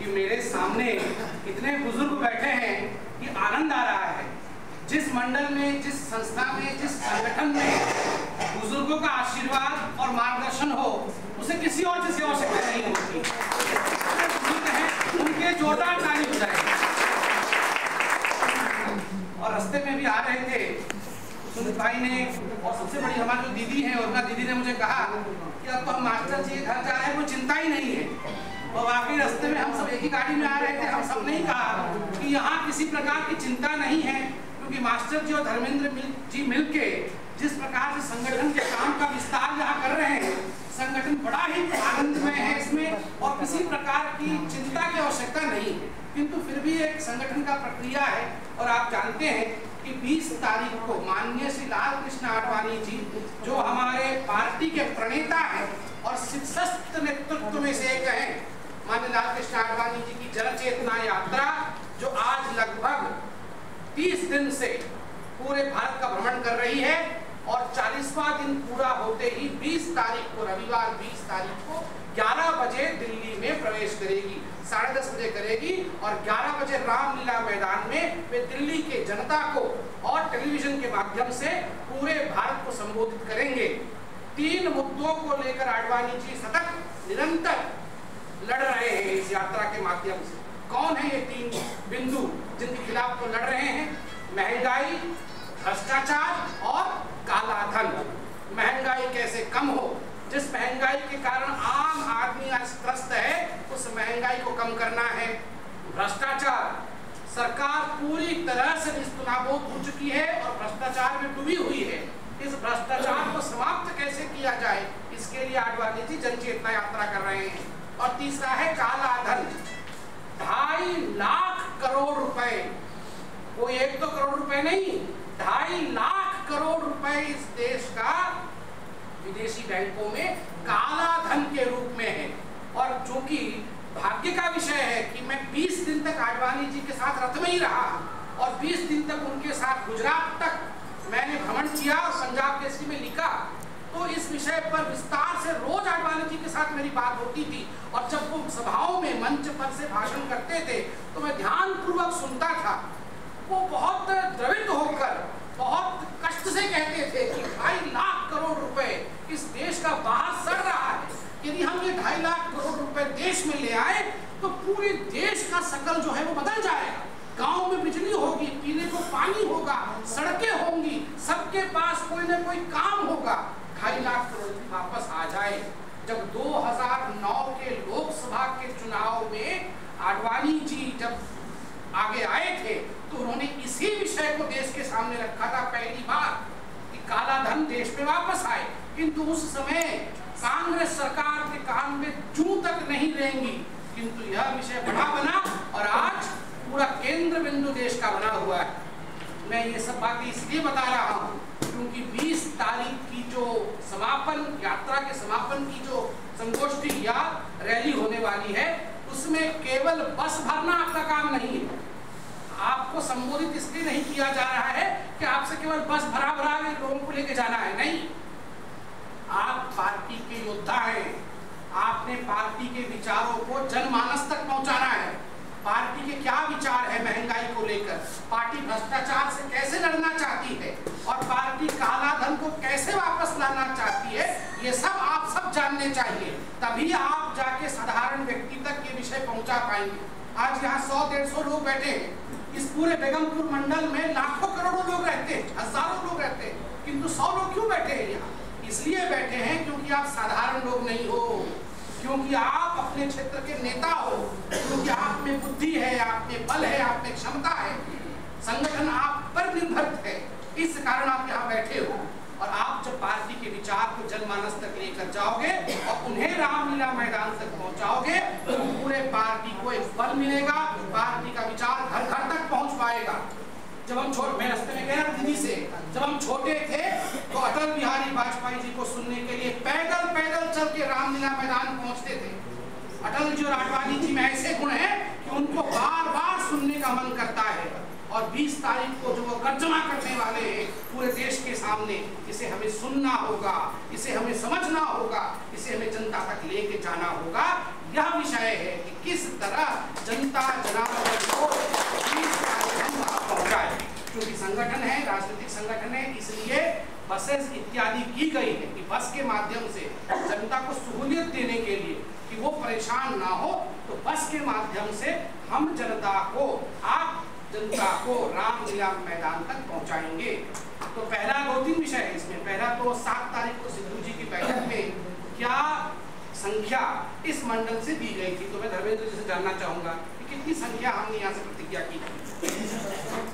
मेरे सामने इतने बुजुर्ग बैठे हैं कि आनंद आ रहा है। जिस मंडल में, जिस संस्था में, जिस संगठन में बुजुर्गों का आशीर्वाद और मार्गदर्शन हो, उसे किसी और चीज की आवश्यकता नहीं होती। बुजुर्ग हैं, उनके जोरदार ताली हो जाए। और रास्ते में भी आ रहे थे सुमित भाई ने, और सबसे बड़ी हमारी जो दीदी है, उनका दीदी ने मुझे कहा कि अब तो हम मास्टर जी के घर जा रहे हैं, कोई चिंता ही नहीं है। और वाकई रास्ते में हम सब एक ही गाड़ी में आ रहे थे, हम सब ने ही कहा कि यहाँ किसी प्रकार की चिंता नहीं है, क्योंकि मास्टर जी और धर्मेंद्र जी मिलके जिस प्रकार से संगठन के काम का विस्तार यहाँ कर रहे हैं, संगठन बड़ा ही आनंदमय है इसमें, और किसी प्रकार की चिंता की आवश्यकता नहीं है। किंतु फिर भी एक संगठन का प्रक्रिया है, और आप जानते हैं कि 20 तारीख को माननीय श्री लाल कृष्ण आडवाणी जी, जो हमारे पार्टी के प्रणेता हैं और शीर्षस्थ नेतृत्व में से एक हैं, माननीय लाल कृष्ण आडवाणी जी की जन चेतना यात्रा, जो आज लगभग 30 दिन से पूरे भारत का भ्रमण कर रही है, और 40वां दिन पूरा होते ही 20 तारीख को, रविवार 20 तारीख को 11 बजे दिल्ली में प्रवेश करेगी। 10:30 बजे करेगी, और 11 बजे रामलीला मैदान में वे दिल्ली के जनता को और टेलीविजन के माध्यम से पूरे भारत को संबोधित करेंगे। 3 मुद्दों को लेकर आडवाणी जी सतत निरंतर लड़ रहे हैं इस यात्रा के माध्यम से। कौन है ये 3 बिंदु जिनके खिलाफ वो लड़ रहे हैं? महंगाई, भ्रष्टाचार और काला धन। महंगाई कैसे कम हो, जिस महंगाई के कारण आम आदमी आज त्रस्त है, उस महंगाई को कम करना है। भ्रष्टाचार, सरकार पूरी तरह से निस्तनाबूद हो चुकी है और भ्रष्टाचार में डूबी हुई है। इस भ्रष्टाचार को समाप्त कैसे किया जाए, इसके लिए आडवाणी जी जन चेतना यात्रा कर रहे हैं। और तीसरा है काला धन। 2.5 लाख करोड़ रुपए, कोई 1-2 करोड़ रुपए नहीं, 2.5 लाख करोड़ रुपए इस देश का विदेशी बैंकों में काला धन के रूप में है। और जो कि भाग्य का विषय है कि मैं 20 दिन तक आडवाणी जी के साथ रथ में ही रहा, और 20 दिन तक उनके साथ गुजरात तक मैंने भ्रमण किया और पंजाब केसरी में लिखा। तो इस विषय पर विस्तार से रोज आडवाणी जी के साथ मेरी बात होती थी, और जब वो सभाओं में मंच पर से भाषण करते थे तो मैं ध्यानपूर्वक सुनता था। वो बहुत द्रवित होकर बहुत कष्ट से कहते थे कि 2.5 लाख करोड़ रुपए इस देश का बाहर सड़ रहा है। यदि हम ये 2.5 लाख करोड़ रुपए देश में ले आए तो पूरे देश का शकल जो है वो बदल जाएगा। गांव में बिजली होगी, पीने को पानी होगा, सड़कें होंगी, सबके पास कोई ना कोई काम होगा। 2.5 लाख करोड़ वापस आ जाए। जब 2009 के लोकसभा के चुनाव में आडवाणी जी जब आगे आए थे, तो उन्होंने इसी विषय को देश के सामने रखा था पहली बार, कि काला धन देश में वापस आए। किंतु उस समय कांग्रेस सरकार के कान में जूं तक नहीं रहेंगी, किंतु यह विषय बड़ा बना, और आज पूरा केंद्र बिंदु देश का बना हुआ है। मैं ये सब बातें इसलिए बता रहा हूँ क्योंकि 20 तारीख की जो समापन यात्रा के समापन की जो संगोष्ठी या रैली होने वाली है, उसमें केवल बस भरना आपका काम नहीं है। आपको संबोधित इसलिए नहीं किया जा रहा है कि आपसे केवल बस भरा लोगों को लेके जाना है, नहीं। आप पार्टी के योद्धा हैं, आपने पार्टी के विचारों को जनमानस तक पहुंचाना है। पार्टी के क्या विचार है महंगाई को लेकर, पार्टी भ्रष्टाचार से कैसे लड़ना चाहती है, और पार्टी काला धन को कैसे वापस लाना चाहती है, ये सब आप सब जानने चाहिए। तभी आप जाके साधारण व्यक्ति तक ये विषय पहुंचा पाएंगे। आज यहाँ 100-150 लोग बैठे हैं। इस पूरे बेगमपुर मंडल में लाखों करोड़ों लोग रहते हैं, हजारों लोग रहते हैं, किंतु 100 लोग क्यों बैठे हैं यहाँ? इसलिए बैठे हैं क्योंकि आप साधारण लोग नहीं हो, क्योंकि आप अपने क्षेत्र के नेता हो, क्योंकि आप में बुद्धि है, आप में बल है, आप में क्षमता है, संगठन आप पर निर्भर है। इस कारण आप यहाँ बैठे हो, और आप जब पार्टी के विचार को जनमानस तक लेकर जाओगे और उन्हें रामलीला मैदान तक पहुंचाओगे, तो पूरे पार्टी को एक बल मिलेगा, पार्टी का विचार घर घर तक पहुंच पाएगा। जब हम मैं रास्ते में गया दीदी से, जब हम छोटे थे तो अटल बिहारी वाजपेयी जी को सुनने के लिए पैदल पैदल चल के रामलीला मैदान पहुंचते थे। अटल जी और आडवाणी जी में ऐसे गुण हैं कि उनको बार बार सुनने का मन करता है। और 20 तारीख को जो वो गर्जना करने वाले हैं पूरे देश के सामने, इसे हमें सुनना होगा, इसे हमें समझना होगा, इसे हमें जनता तक लेके जाना होगा। यह विषय है कि किस तरह जनता जनार्दन को पहुंचाए। क्योंकि संगठन है, राजनीतिक संगठन है, इसलिए बसेस इत्यादि की गई है कि बस के माध्यम से जनता को सहूलियत देने के लिए कि वो परेशान ना हो, तो बस के माध्यम से हम जनता को, आप जनता को रामलीला मैदान तक पहुंचाएंगे। तो पहला 2-3 विषय है इसमें। पहला तो 7 तारीख को सिद्धू जी की बैठक में क्या संख्या इस मंडल से दी गई थी, तो मैं धर्मेंद्र जी से जानना चाहूंगा कि कितनी संख्या हमने यहाँ से प्रतिज्ञा की थी।